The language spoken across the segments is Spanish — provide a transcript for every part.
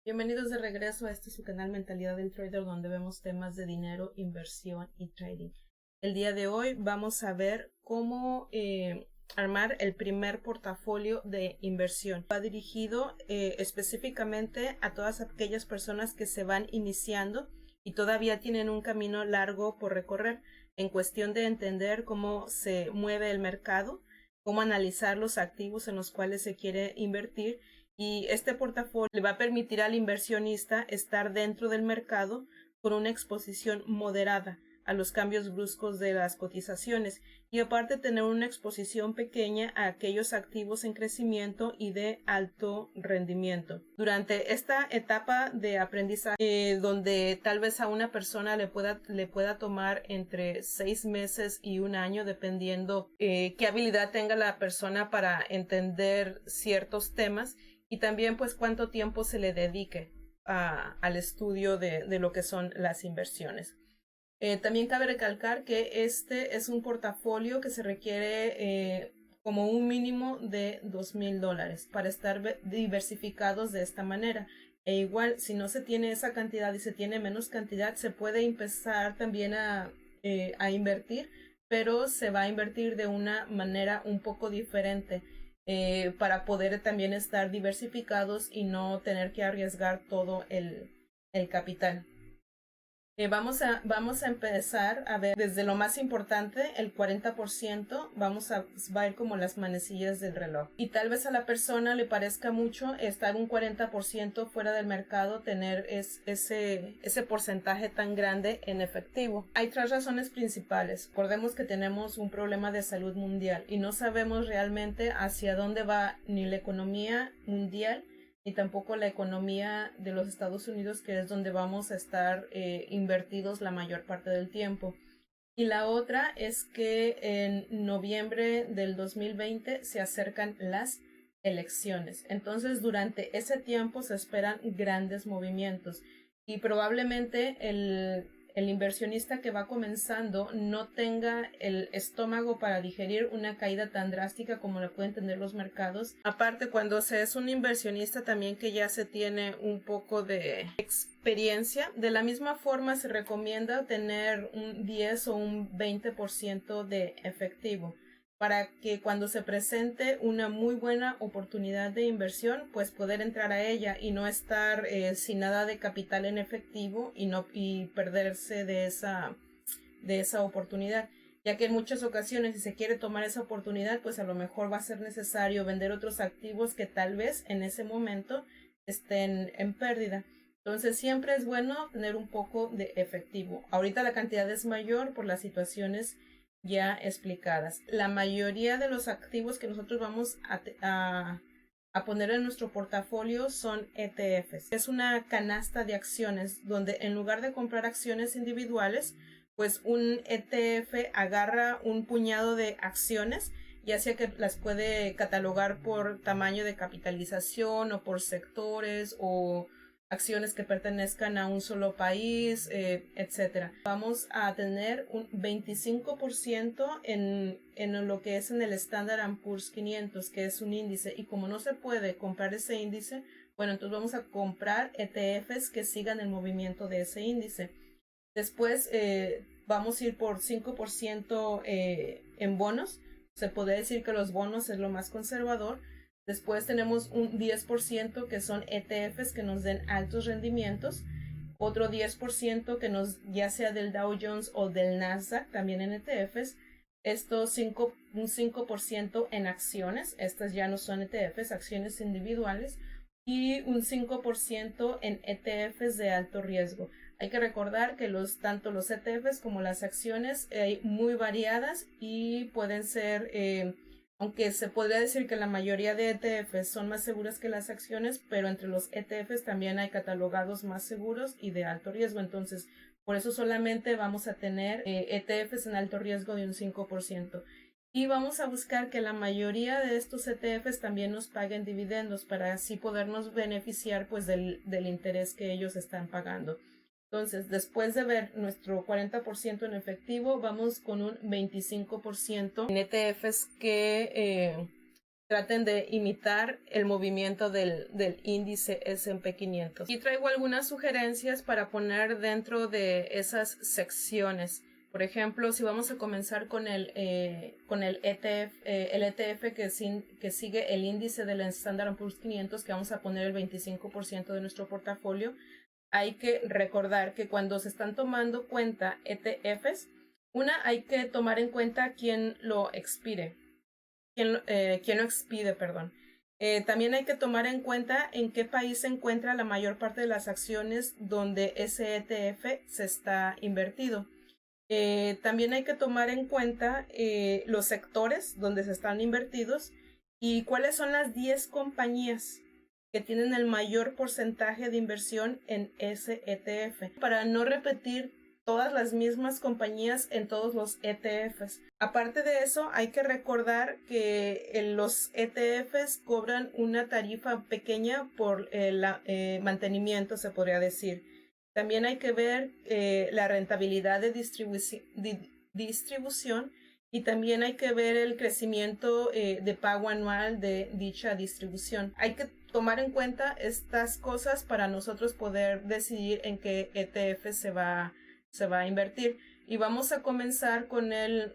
Bienvenidos de regreso a su canal Mentalidad del Trader, donde vemos temas de dinero, inversión y trading. El día de hoy vamos a ver cómo armar el primer portafolio de inversión. Va dirigido específicamente a todas aquellas personas que se van iniciando y todavía tienen un camino largo por recorrer en cuestión de entender cómo se mueve el mercado, cómo analizar los activos en los cuales se quiere invertir. Y este portafolio le va a permitir al inversionista estar dentro del mercado con una exposición moderada a los cambios bruscos de las cotizaciones y aparte tener una exposición pequeña a aquellos activos en crecimiento y de alto rendimiento. Durante esta etapa de aprendizaje, donde tal vez a una persona le pueda tomar entre 6 meses y un año, dependiendo qué habilidad tenga la persona para entender ciertos temas, y también pues cuánto tiempo se le dedique al estudio de lo que son las inversiones. También cabe recalcar que este es un portafolio que se requiere como un mínimo de $2,000 para estar diversificados de esta manera. E igual, si no se tiene esa cantidad y se tiene menos cantidad, se puede empezar también a invertir, pero se va a invertir de una manera un poco diferente. Para poder también estar diversificados y no tener que arriesgar todo el capital. Vamos a empezar a ver desde lo más importante, el 40%, va a ir como las manecillas del reloj. Y tal vez a la persona le parezca mucho estar un 40% fuera del mercado, tener ese porcentaje tan grande en efectivo. Hay 3 razones principales. Recordemos que tenemos un problema de salud mundial y no sabemos realmente hacia dónde va ni la economía mundial ni tampoco la economía de los Estados Unidos, que es donde vamos a estar invertidos la mayor parte del tiempo. Y la otra es que en noviembre del 2020 se acercan las elecciones. Entonces, durante ese tiempo se esperan grandes movimientos y probablemente el inversionista que va comenzando no tenga el estómago para digerir una caída tan drástica como la pueden tener los mercados. Aparte, cuando se es un inversionista también que ya se tiene un poco de experiencia, de la misma forma se recomienda tener un 10 o un 20% de efectivo para que cuando se presente una muy buena oportunidad de inversión, pues poder entrar a ella y no estar sin nada de capital en efectivo y perderse de esa oportunidad, ya que en muchas ocasiones si se quiere tomar esa oportunidad, pues a lo mejor va a ser necesario vender otros activos que tal vez en ese momento estén en pérdida. Entonces siempre es bueno tener un poco de efectivo. Ahorita la cantidad es mayor por las situaciones ya explicadas. La mayoría de los activos que nosotros vamos a poner en nuestro portafolio son ETFs. Es una canasta de acciones donde en lugar de comprar acciones individuales, pues un ETF agarra un puñado de acciones, ya sea que las puede catalogar por tamaño de capitalización o por sectores o acciones que pertenezcan a un solo país, etcétera. Vamos a tener un 25% en lo que es en el Standard & Poor's 500, que es un índice, y como no se puede comprar ese índice, bueno, entonces vamos a comprar ETFs que sigan el movimiento de ese índice. Después vamos a ir por 5% en bonos. Se puede decir que los bonos es lo más conservador. Después tenemos un 10% que son ETFs que nos den altos rendimientos. Otro 10% que ya sea del Dow Jones o del Nasdaq, también en ETFs. Un 5% en acciones. Estas ya no son ETFs, acciones individuales. Y un 5% en ETFs de alto riesgo. Hay que recordar que tanto los ETFs como las acciones muy variadas y pueden ser, aunque se podría decir que la mayoría de ETFs son más seguras que las acciones, pero entre los ETFs también hay catalogados más seguros y de alto riesgo. Entonces, por eso solamente vamos a tener ETFs en alto riesgo de un 5%. Y vamos a buscar que la mayoría de estos ETFs también nos paguen dividendos para así podernos beneficiar pues del interés que ellos están pagando. Entonces, después de ver nuestro 40% en efectivo, vamos con un 25% en ETFs que traten de imitar el movimiento del índice S&P 500. Y traigo algunas sugerencias para poner dentro de esas secciones. Por ejemplo, si vamos a comenzar con el ETF que sigue el índice del Standard & Poor's 500, que vamos a poner el 25% de nuestro portafolio, hay que recordar que cuando se están tomando cuenta ETFs, hay que tomar en cuenta quién lo expide. También hay que tomar en cuenta en qué país se encuentra la mayor parte de las acciones donde ese ETF se está invertido. También hay que tomar en cuenta los sectores donde se están invertidos y cuáles son las 10 compañías que tienen el mayor porcentaje de inversión en ese ETF, para no repetir todas las mismas compañías en todos los ETFs. Aparte de eso, hay que recordar que los ETFs cobran una tarifa pequeña por el mantenimiento, se podría decir. También hay que ver la rentabilidad de distribución y también hay que ver el crecimiento de pago anual de dicha distribución. Hay que tomar en cuenta estas cosas para nosotros poder decidir en qué ETF se va a invertir. Y vamos a comenzar con el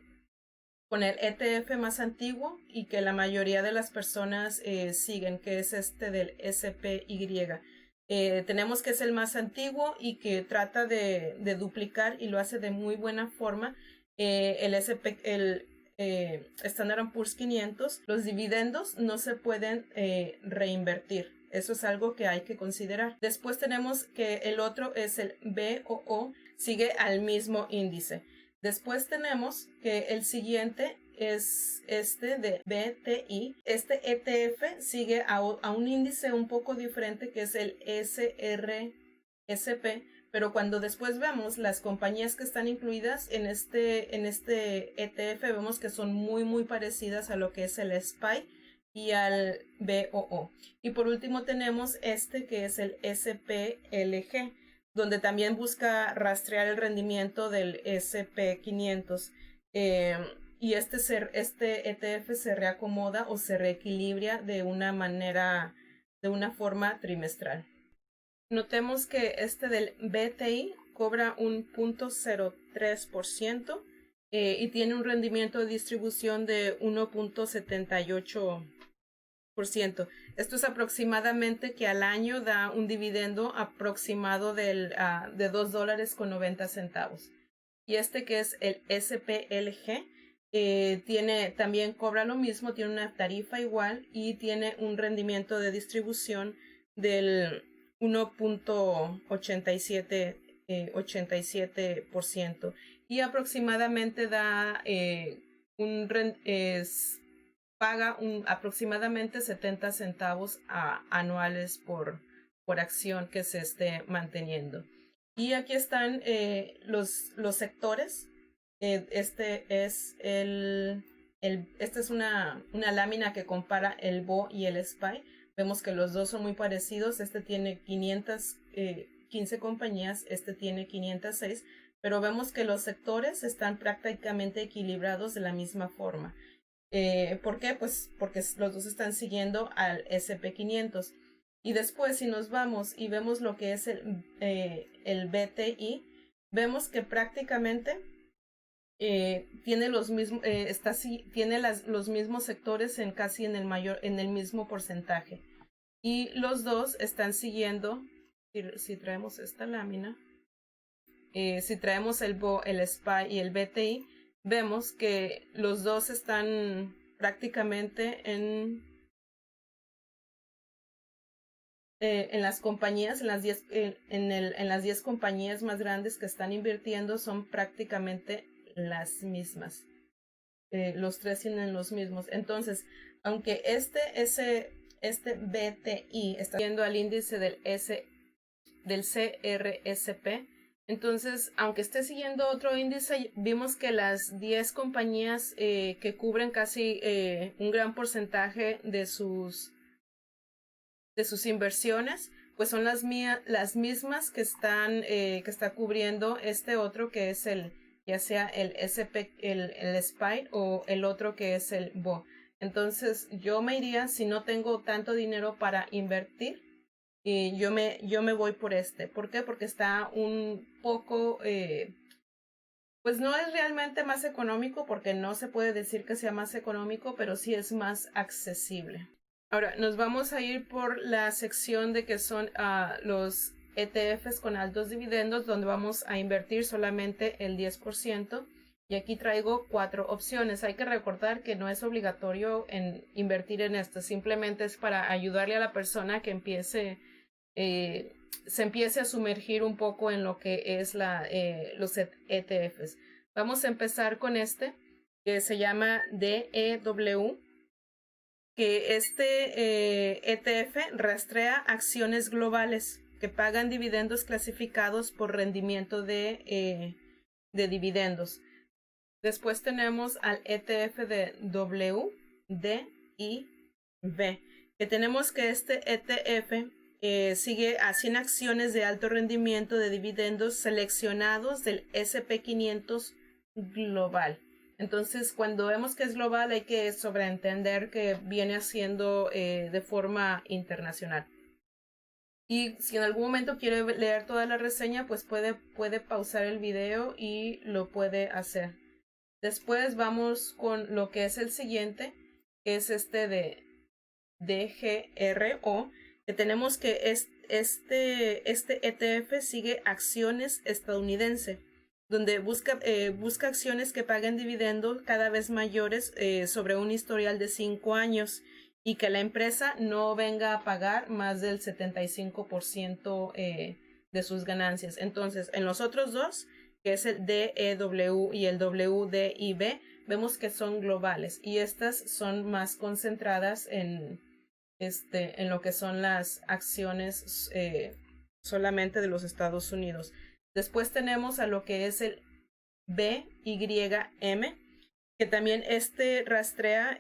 ETF más antiguo y que la mayoría de las personas siguen, que es este del SPY. Tenemos que es el más antiguo y que trata de duplicar y lo hace de muy buena forma el Standard & Poor's 500. Los dividendos no se pueden reinvertir. Eso es algo que hay que considerar. Después tenemos que el otro es el BOO, sigue al mismo índice. Después tenemos que el siguiente es este de BTI. Este ETF sigue a un índice un poco diferente que es el SRSP, pero cuando después vemos las compañías que están incluidas en este ETF, vemos que son muy muy parecidas a lo que es el SPY y al BOO. Y por último tenemos este que es el SPLG, donde también busca rastrear el rendimiento del SP500. Y este ETF se reacomoda o se reequilibra de una forma trimestral. Notemos que este del BTI cobra un 0.03% y tiene un rendimiento de distribución de 1.78%. Esto es aproximadamente que al año da un dividendo aproximado de $2.90. Y este que es el SPLG también cobra lo mismo, tiene una tarifa igual y tiene un rendimiento de distribución del 1.87% y aproximadamente paga aproximadamente 70 centavos anuales por acción que se esté manteniendo. Y aquí están los sectores. Esta es una lámina que compara el BO y el SPY. Vemos que los dos son muy parecidos. Este tiene 515 compañías, este tiene 506, pero vemos que los sectores están prácticamente equilibrados de la misma forma. ¿Por qué? Pues porque los dos están siguiendo al SP500. Y después, si nos vamos y vemos lo que es el BTI, vemos que prácticamente tiene los mismos los mismos sectores casi en el mismo porcentaje, y los dos están siguiendo. Si traemos esta lámina, si traemos el BO, el SPY y el BTI, vemos que los dos están prácticamente en las compañías, en las 10 compañías más grandes que están invirtiendo, son prácticamente las mismas. Los tres tienen los mismos. Entonces, aunque este BTI está yendo al índice del CRSP, entonces, aunque esté siguiendo otro índice, vimos que las 10 compañías que cubren casi un gran porcentaje de sus inversiones, pues son las mismas que está cubriendo este otro que es ya sea el SP, el SPY o el otro que es el BO. Entonces yo me iría, si no tengo tanto dinero para invertir, y yo me voy por este. ¿Por qué? Porque está un poco, pues no es realmente más económico, porque no se puede decir que sea más económico, pero sí es más accesible. Ahora, nos vamos a ir por la sección de que son los ETFs con altos dividendos, donde vamos a invertir solamente el 10%. Y aquí traigo 4 opciones. Hay que recordar que no es obligatorio invertir en esto, simplemente es para ayudarle a la persona que se empiece a sumergir un poco en lo que es los ETFs. Vamos a empezar con este, que se llama DEW, que este ETF rastrea acciones globales que pagan dividendos clasificados por rendimiento de dividendos. Después tenemos al ETF de W, D y B, que tenemos que este ETF sigue a 100 acciones de alto rendimiento de dividendos seleccionados del SP500 global. Entonces, cuando vemos que es global, hay que sobreentender que viene haciendo de forma internacional. Y si en algún momento quiere leer toda la reseña, pues puede pausar el video y lo puede hacer. Después vamos con lo que es el siguiente, que es este de DGRO, que tenemos que este ETF sigue acciones estadounidense, donde busca acciones que paguen dividendos cada vez mayores sobre un historial de 5 años y que la empresa no venga a pagar más del 75% de sus ganancias. Entonces, en los otros dos, que es el DEW y el WDIB, vemos que son globales y estas son más concentradas en lo que son las acciones solamente de los Estados Unidos. Después tenemos a lo que es el BYM, que también rastrea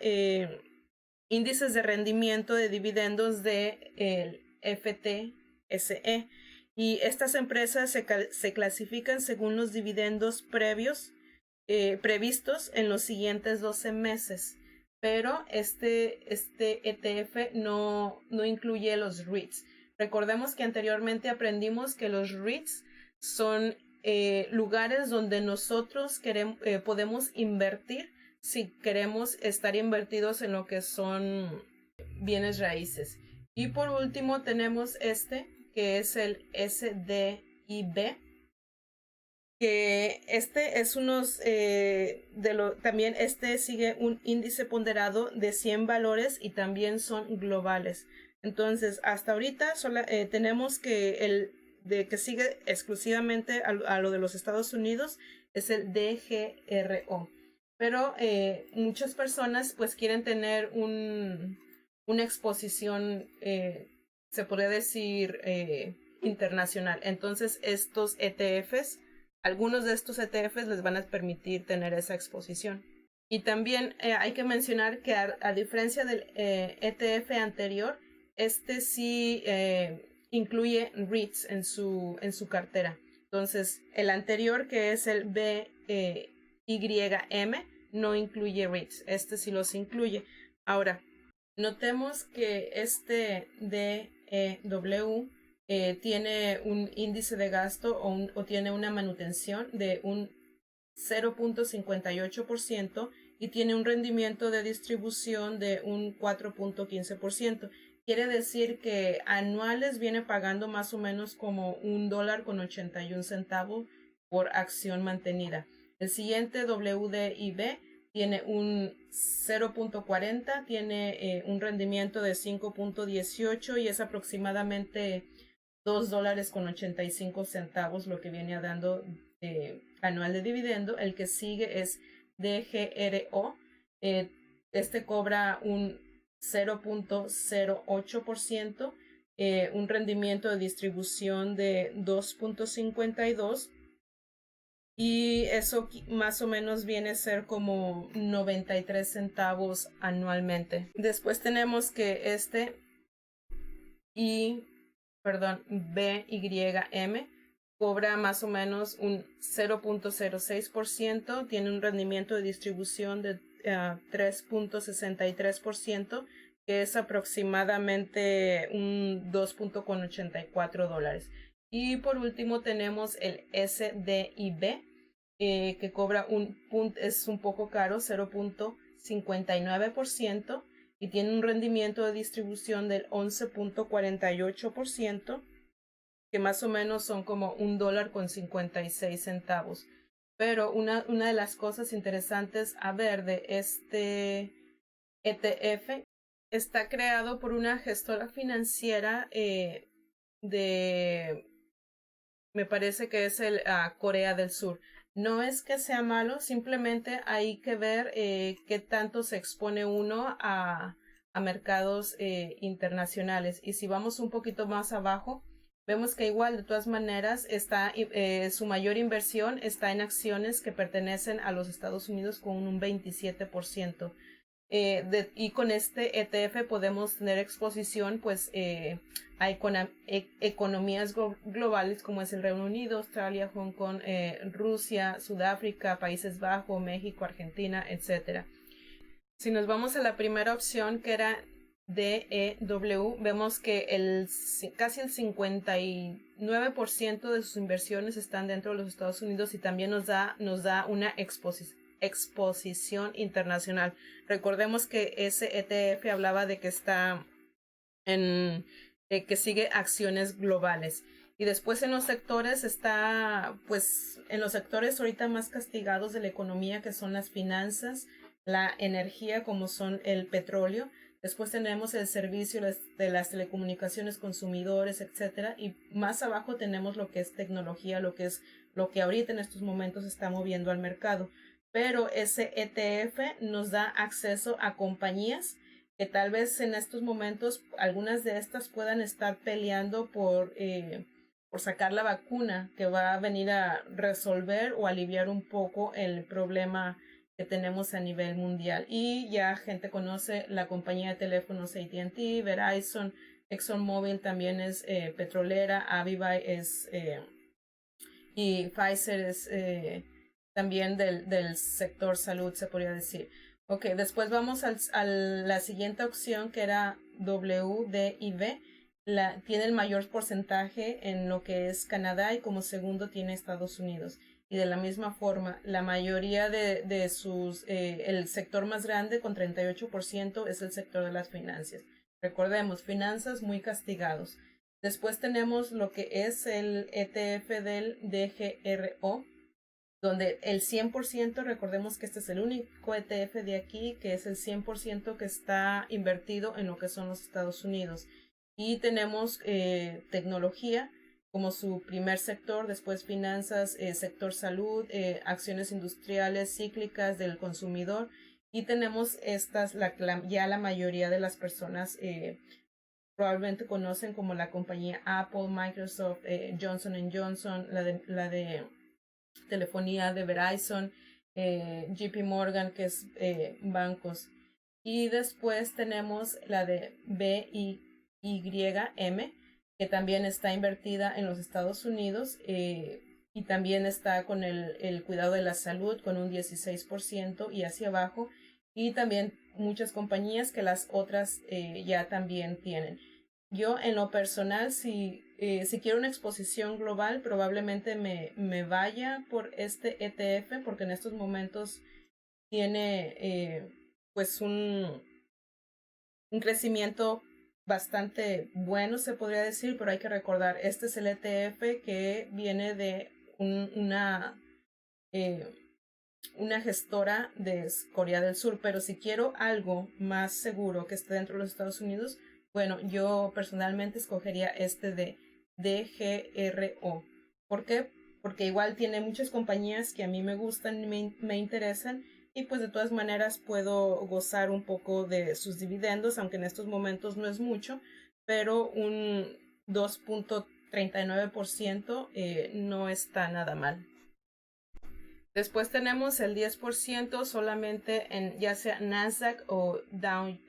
índices de rendimiento de dividendos del FTSE. Y estas empresas se clasifican según los dividendos previstos en los siguientes 12 meses. Pero este ETF no incluye los REITs. Recordemos que anteriormente aprendimos que los REITs son lugares donde nosotros podemos invertir si queremos estar invertidos en lo que son bienes raíces. Y por último tenemos que es el SDIB, que es también sigue un índice ponderado de 100 valores y también son globales. Entonces, hasta ahorita tenemos que que sigue exclusivamente a lo de los Estados Unidos es el DGRO. Pero muchas personas pues quieren tener una exposición, se podría decir, internacional. Entonces, algunos de estos ETFs les van a permitir tener esa exposición. Y también hay que mencionar que a diferencia del ETF anterior, sí incluye REITs en su cartera. Entonces, el anterior, que es el BYM, no incluye REITs. Sí los incluye. Ahora, notemos que este DEW tiene un índice de gasto o tiene una manutención de un 0.58% y tiene un rendimiento de distribución de un 4.15%. Quiere decir que anuales viene pagando más o menos como $1.81 por acción mantenida. El siguiente, WDIB, tiene un 0.40, tiene un rendimiento de 5.18 y es aproximadamente $2.85 lo que viene dando anual de dividendo. El que sigue es DGRO. Cobra un 0.08%, un rendimiento de distribución de 2.52 y eso más o menos viene a ser como 93 centavos anualmente. Después tenemos que BYM cobra más o menos un 0.06%, tiene un rendimiento de distribución de 3.63%, que es aproximadamente un $2.84. Y por último tenemos el SDIB, que cobra es un poco caro, 0.59%, y tiene un rendimiento de distribución del 11.48%, que más o menos son como $1.56. Pero una de las cosas interesantes a ver de este ETF está creado por una gestora financiera me parece que es Corea del Sur. No es que sea malo, simplemente hay que ver qué tanto se expone uno a mercados internacionales. Y si vamos un poquito más abajo, vemos que igual, de todas maneras, su mayor inversión está en acciones que pertenecen a los Estados Unidos con un 27%. Y con este ETF podemos tener exposición pues a economías globales como es el Reino Unido, Australia, Hong Kong, Rusia, Sudáfrica, Países Bajos, México, Argentina, etc. Si nos vamos a la primera opción, que era DEW, vemos que casi el 59% de sus inversiones están dentro de los Estados Unidos, y también nos da una exposición internacional. Recordemos que ese ETF hablaba de que está que sigue acciones globales. Y después en los sectores está, pues, en los sectores ahorita más castigados de la economía, que son las finanzas, la energía, como son el petróleo. Después tenemos el servicio de las telecomunicaciones, consumidores, etcétera. Y más abajo tenemos lo que es tecnología, lo que ahorita en estos momentos está moviendo al mercado. Pero ese ETF nos da acceso a compañías que tal vez en estos momentos algunas de estas puedan estar peleando por sacar la vacuna que va a venir a resolver o aliviar un poco el problema que tenemos a nivel mundial. Y ya gente conoce la compañía de teléfonos AT&T, Verizon, ExxonMobil también es petrolera, Aviva y Pfizer es también del sector salud, se podría decir. Ok, después vamos a la siguiente opción, que era WDIV. Tiene el mayor porcentaje en lo que es Canadá, y como segundo tiene Estados Unidos. Y de la misma forma, la mayoría de el sector más grande, con 38%, es el sector de las finanzas. Recordemos, finanzas muy castigados. Después tenemos lo que es el ETF del DGRO, donde el 100%, recordemos que este es el único ETF de aquí, que es el 100% que está invertido en lo que son los Estados Unidos. Y tenemos tecnología como su primer sector, después finanzas, sector salud, acciones industriales cíclicas del consumidor, y tenemos ya la mayoría de las personas probablemente conocen como la compañía Apple, Microsoft, Johnson & Johnson, la de telefonía de Verizon, JP Morgan, que es bancos. Y después tenemos la de BYM, que también está invertida en los Estados Unidos, y también está con el cuidado de la salud con un 16% y hacia abajo, y también muchas compañías que las otras ya también tienen. Yo en lo personal, si quiero una exposición global, probablemente me vaya por este ETF, porque en estos momentos tiene pues un crecimiento bastante bueno, se podría decir, pero hay que recordar, este es el ETF que viene de una gestora de Corea del Sur. Pero si quiero algo más seguro que esté dentro de los Estados Unidos, bueno, yo personalmente escogería este de DGRO. ¿Por qué? Porque igual tiene muchas compañías que a mí me gustan y me interesan, y pues de todas maneras puedo gozar un poco de sus dividendos, aunque en estos momentos no es mucho, pero un 2.39% no está nada mal. Después tenemos el 10% solamente en ya sea Nasdaq o Dow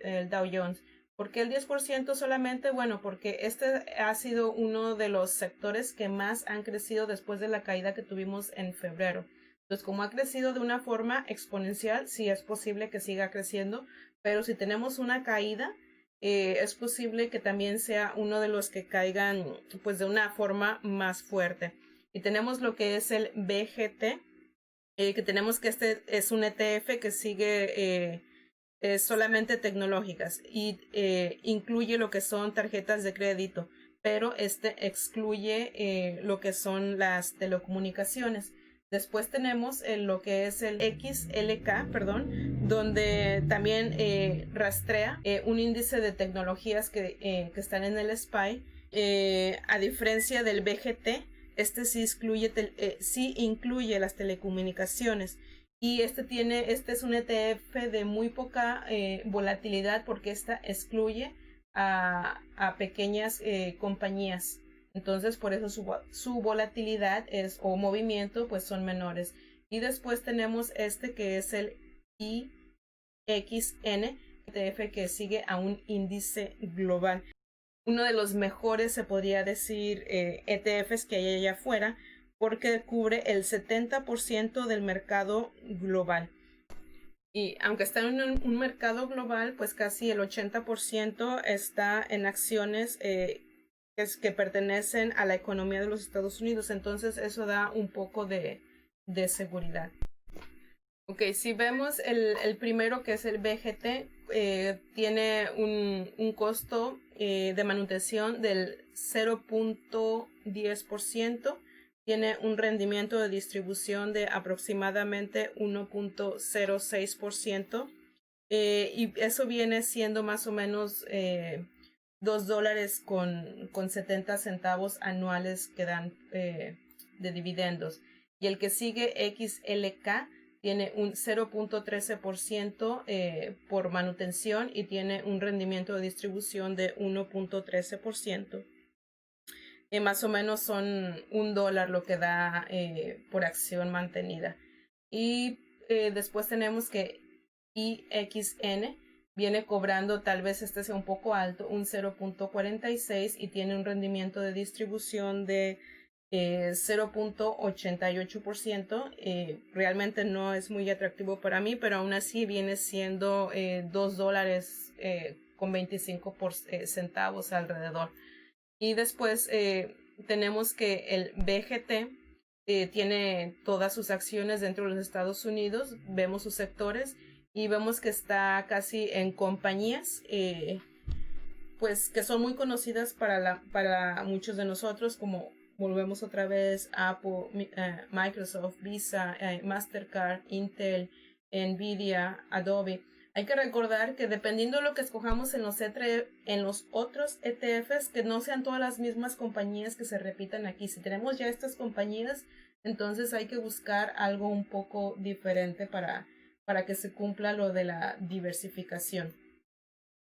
Jones. ¿Por qué el 10% solamente? Bueno, porque este ha sido uno de los sectores que más han crecido después de la caída que tuvimos en febrero. Entonces, como ha crecido de una forma exponencial, sí es posible que siga creciendo, pero si tenemos una caída, es posible que también sea uno de los que caigan pues de una forma más fuerte. Y tenemos lo que es el BGT, que tenemos que este es un ETF que sigue solamente tecnológicas y incluye lo que son tarjetas de crédito, pero este excluye lo que son las telecomunicaciones. Después tenemos lo que es el XLK, donde también rastrea un índice de tecnologías que están en el SPY. A diferencia del BGT, este sí incluye las telecomunicaciones. Y este es un ETF de muy poca volatilidad porque esta excluye a pequeñas compañías. Entonces, por eso su volatilidad o movimiento pues son menores. Y después tenemos este que es el IXN, ETF que sigue a un índice global. Uno de los mejores, se podría decir, ETFs que hay allá afuera, porque cubre el 70% del mercado global. Y aunque está en un mercado global, pues casi el 80% está en acciones que pertenecen a la economía de los Estados Unidos. Entonces eso da un poco de seguridad. Ok, si vemos el primero, que es el BGT, tiene un costo de manutención del 0.10%, tiene un rendimiento de distribución de aproximadamente 1.06%, y eso viene siendo más o menos $2 con 70 centavos anuales que dan de dividendos. Y el que sigue, XLK, tiene un 0.13% por manutención y tiene un rendimiento de distribución de 1.13%. Más o menos son $1 lo que da por acción mantenida. Y después tenemos que IXN viene cobrando, tal vez este sea un poco alto, un 0.46 y tiene un rendimiento de distribución de 0.88%. Realmente no es muy atractivo para mí, pero aún así viene siendo $2 con 25 centavos alrededor. Y después tenemos que el BGT tiene todas sus acciones dentro de los Estados Unidos, vemos sus sectores y vemos que está casi en compañías pues que son muy conocidas para muchos de nosotros, como volvemos otra vez, Apple, Microsoft, Visa, Mastercard, Intel, Nvidia, Adobe. Hay que recordar que dependiendo de lo que escojamos en los otros ETFs, que no sean todas las mismas compañías que se repitan aquí. Si tenemos ya estas compañías, entonces hay que buscar algo un poco diferente para que se cumpla lo de la diversificación.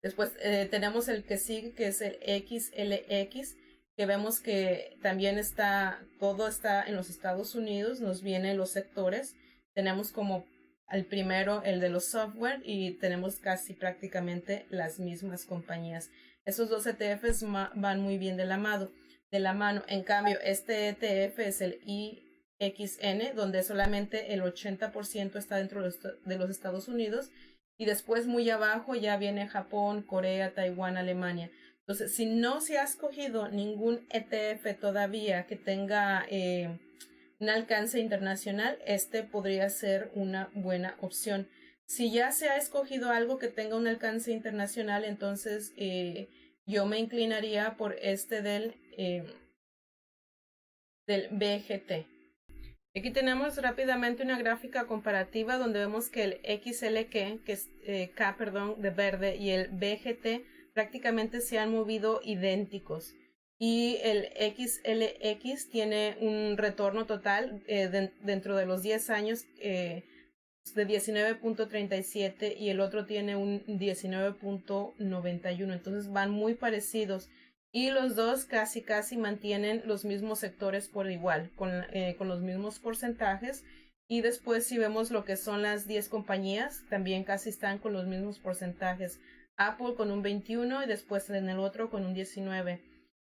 Después tenemos el que sigue, que es el XLX, que vemos que también todo está en los Estados Unidos, nos vienen los sectores. Tenemos como al primero el de los software y tenemos casi prácticamente las mismas compañías. Esos dos ETFs van muy bien de la mano. En cambio, este ETF es el IXN, donde solamente el 80% está dentro de los Estados Unidos. Y después muy abajo ya viene Japón, Corea, Taiwán, Alemania. Entonces, si no se ha escogido ningún ETF todavía que tenga un alcance internacional, este podría ser una buena opción. Si ya se ha escogido algo que tenga un alcance internacional, entonces yo me inclinaría por este del BGT. Aquí tenemos rápidamente una gráfica comparativa donde vemos que el XLK, que es K, de verde, y el BGT prácticamente se han movido idénticos. Y el XLX tiene un retorno total dentro de los 10 años de 19.37 y el otro tiene un 19.91. Entonces van muy parecidos. Y los dos casi mantienen los mismos sectores por igual, con los mismos porcentajes. Y después si vemos lo que son las 10 compañías, también casi están con los mismos porcentajes. Apple con un 21 y después en el otro con un 19.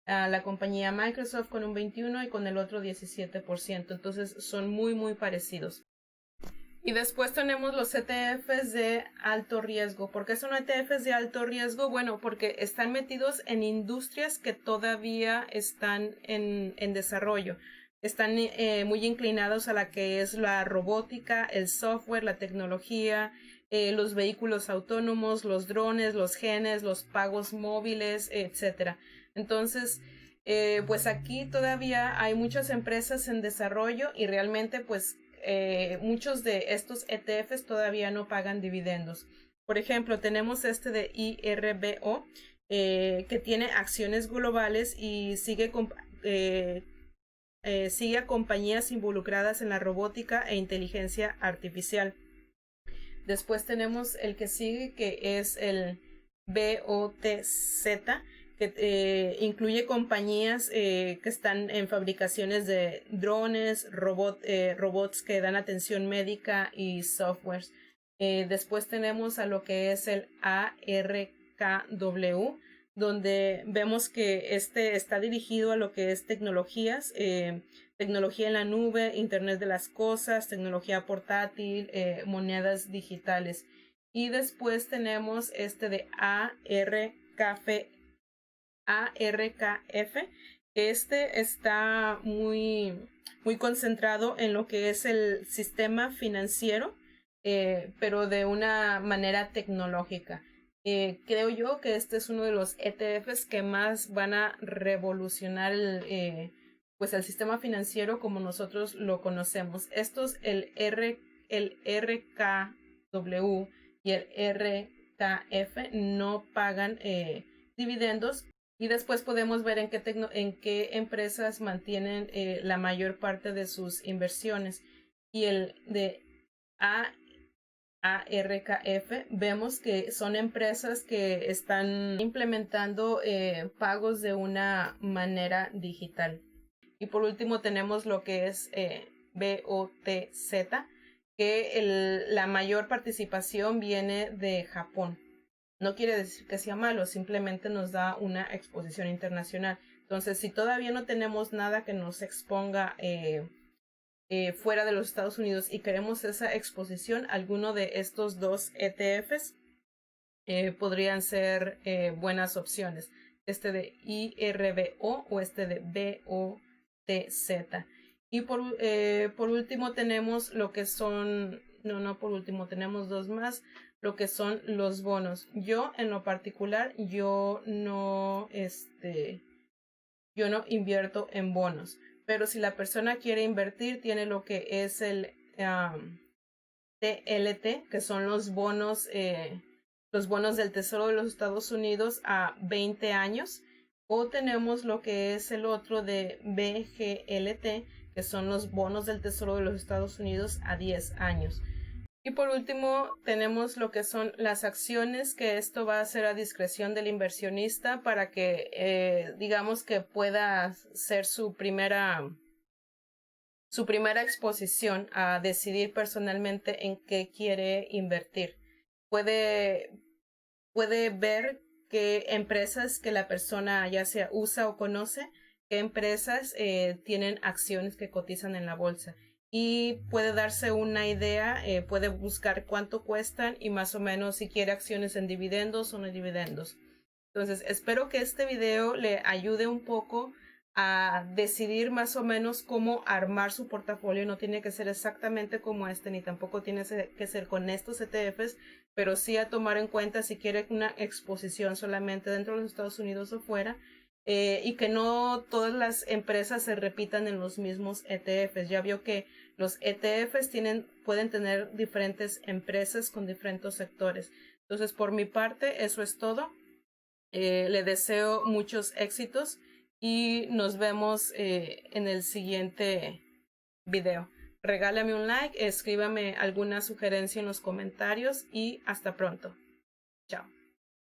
La compañía Microsoft con un 21 y con el otro 17%. Entonces son muy parecidos. Y después tenemos los ETFs de alto riesgo. ¿Por qué son ETFs de alto riesgo? Bueno, porque están metidos en industrias que todavía están en desarrollo. Están muy inclinados a la que es la robótica, el software, la tecnología, los vehículos autónomos, los drones, los genes, los pagos móviles, etc. Entonces, pues aquí todavía hay muchas empresas en desarrollo y realmente pues muchos de estos ETFs todavía no pagan dividendos. Por ejemplo, tenemos este de IRBO, que tiene acciones globales y sigue a compañías involucradas en la robótica e inteligencia artificial. Después tenemos el que sigue, que es el BOTZ, que incluye compañías que están en fabricaciones de drones, robots que dan atención médica y softwares. Después tenemos a lo que es el ARKW, donde vemos que este está dirigido a lo que es tecnologías, tecnología en la nube, Internet de las cosas, tecnología portátil, monedas digitales. Y después tenemos este de ARKF. Este está muy concentrado en lo que es el sistema financiero, pero de una manera tecnológica. Creo yo que este es uno de los ETFs que más van a revolucionar pues el sistema financiero como nosotros lo conocemos. Estos, el RKW y el RKF, no pagan dividendos. Y después podemos ver en qué empresas mantienen la mayor parte de sus inversiones. Y el de ARKF, vemos que son empresas que están implementando pagos de una manera digital. Y por último tenemos lo que es BOTZ, que la mayor participación viene de Japón. No quiere decir que sea malo, simplemente nos da una exposición internacional. Entonces, si todavía no tenemos nada que nos exponga fuera de los Estados Unidos y queremos esa exposición, alguno de estos dos ETFs podrían ser buenas opciones. Este de IRBO o este de BOTZ. Y por último tenemos lo que son, por último tenemos dos más, lo que son los bonos. Yo en lo particular, yo no invierto en bonos, pero si la persona quiere invertir, tiene lo que es el TLT, que son los bonos del Tesoro de los Estados Unidos a 20 años, o tenemos lo que es el otro de BGLT, que son los bonos del Tesoro de los Estados Unidos a 10 años. Y por último tenemos lo que son las acciones, que esto va a ser a discreción del inversionista para que digamos que pueda ser su primera exposición a decidir personalmente en qué quiere invertir. Puede ver qué empresas que la persona ya sea usa o conoce, qué empresas tienen acciones que cotizan en la bolsa. Y puede darse una idea, puede buscar cuánto cuestan y más o menos si quiere acciones en dividendos o no dividendos. Entonces, espero que este video le ayude un poco a decidir más o menos cómo armar su portafolio. No tiene que ser exactamente como este, ni tampoco tiene que ser con estos ETFs, pero sí a tomar en cuenta si quiere una exposición solamente dentro de los Estados Unidos o fuera. Y que no todas las empresas se repitan en los mismos ETFs. Ya vio que los ETFs pueden tener diferentes empresas con diferentes sectores. Entonces, por mi parte, eso es todo. Le deseo muchos éxitos y nos vemos en el siguiente video. Regálame un like, escríbame alguna sugerencia en los comentarios y hasta pronto. Chao.